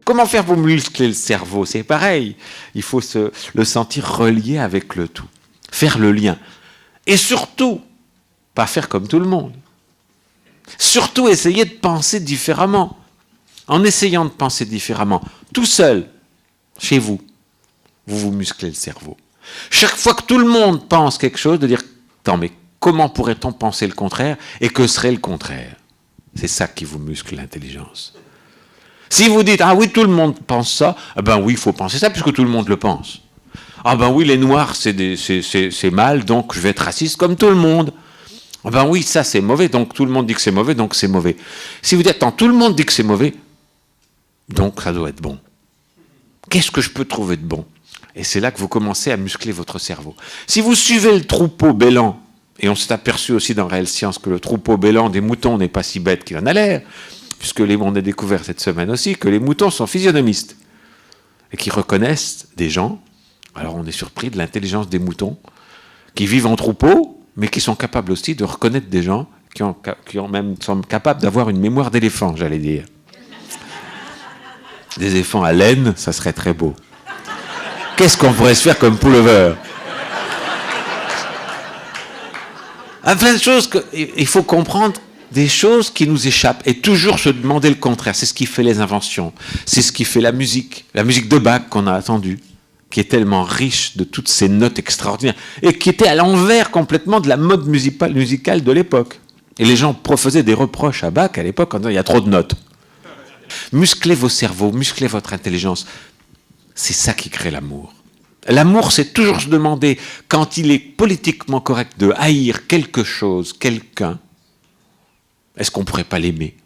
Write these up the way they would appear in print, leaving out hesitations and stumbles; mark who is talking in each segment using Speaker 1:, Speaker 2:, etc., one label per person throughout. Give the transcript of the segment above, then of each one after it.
Speaker 1: Comment faire pour muscler le cerveau? C'est pareil. Il faut le sentir relié avec le tout. Faire le lien. Et surtout, pas faire comme tout le monde. Surtout, essayer de penser différemment. En essayant de penser différemment, tout seul, chez vous, vous vous musclez le cerveau. Chaque fois que tout le monde pense quelque chose, de dire « Attends, mais comment pourrait-on penser le contraire? Et que serait le contraire ?» C'est ça qui vous muscle l'intelligence. Si vous dites « Ah oui, tout le monde pense ça », eh ben oui, il faut penser ça puisque tout le monde le pense. Ah ben oui, les noirs, c'est mal, donc je vais être raciste comme tout le monde. Ah ben oui, ça c'est mauvais, donc tout le monde dit que c'est mauvais, donc c'est mauvais. Si vous dites « Attends, tout le monde dit que c'est mauvais, donc ça doit être bon. Qu'est-ce que je peux trouver de bon ?» Et c'est là que vous commencez à muscler votre cerveau. Si vous suivez le troupeau bêlant, et on s'est aperçu aussi dans Réelle Science que le troupeau bêlant des moutons n'est pas si bête qu'il en a l'air, puisque on a découvert cette semaine aussi que les moutons sont physionomistes et qui reconnaissent des gens. Alors on est surpris de l'intelligence des moutons qui vivent en troupeau, mais qui sont capables aussi de reconnaître des gens qui sont capables d'avoir une mémoire d'éléphant, j'allais dire. Des éléphants à laine, ça serait très beau. Qu'est-ce qu'on pourrait se faire comme pullover? Plein de choses il faut comprendre, des choses qui nous échappent et toujours se demander le contraire. C'est ce qui fait les inventions, c'est ce qui fait la musique de Bach qu'on a attendue, qui est tellement riche de toutes ces notes extraordinaires et qui était à l'envers complètement de la mode musicale de l'époque. Et les gens faisaient des reproches à Bach à l'époque en disant il y a trop de notes. Musclez vos cerveaux, musclez votre intelligence. C'est ça qui crée l'amour. L'amour, c'est toujours se demander, quand il est politiquement correct de haïr quelque chose, quelqu'un, est-ce qu'on ne pourrait pas l'aimer?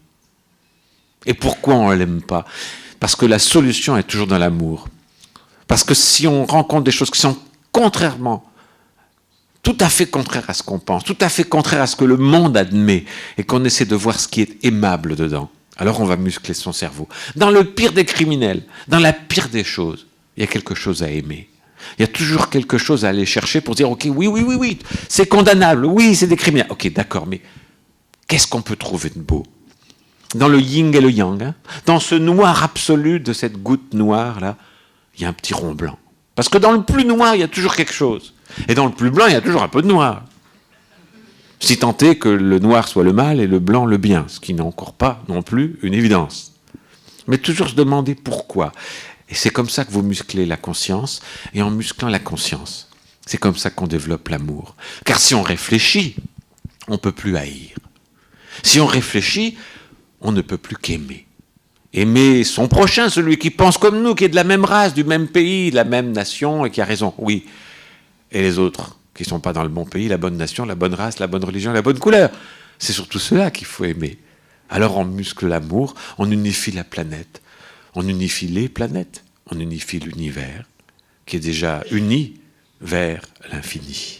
Speaker 1: Et pourquoi on ne l'aime pas? Parce que la solution est toujours dans l'amour. Parce que si on rencontre des choses qui sont tout à fait contraires à ce qu'on pense, tout à fait contraires à ce que le monde admet, et qu'on essaie de voir ce qui est aimable dedans, alors on va muscler son cerveau. Dans le pire des criminels, dans la pire des choses, il y a quelque chose à aimer. Il y a toujours quelque chose à aller chercher pour dire, ok, oui, c'est condamnable, oui, c'est des criminels. Ok, d'accord, mais qu'est-ce qu'on peut trouver de beau? Dans le yin et le yang, hein, dans ce noir absolu de cette goutte noire, là, il y a un petit rond blanc. Parce que dans le plus noir, il y a toujours quelque chose. Et dans le plus blanc, il y a toujours un peu de noir. Si tant est que le noir soit le mal et le blanc le bien, ce qui n'est encore pas non plus une évidence. Mais toujours se demander pourquoi. Et c'est comme ça que vous musclez la conscience, et en musclant la conscience, c'est comme ça qu'on développe l'amour. Car si on réfléchit, on ne peut plus haïr. Si on réfléchit, on ne peut plus qu'aimer. Aimer son prochain, celui qui pense comme nous, qui est de la même race, du même pays, de la même nation, et qui a raison, oui. Et les autres, qui ne sont pas dans le bon pays, la bonne nation, la bonne race, la bonne religion, la bonne couleur. C'est surtout cela qu'il faut aimer. Alors on muscle l'amour, on unifie la planète. On unifie les planètes, on unifie l'univers, qui est déjà uni vers l'infini.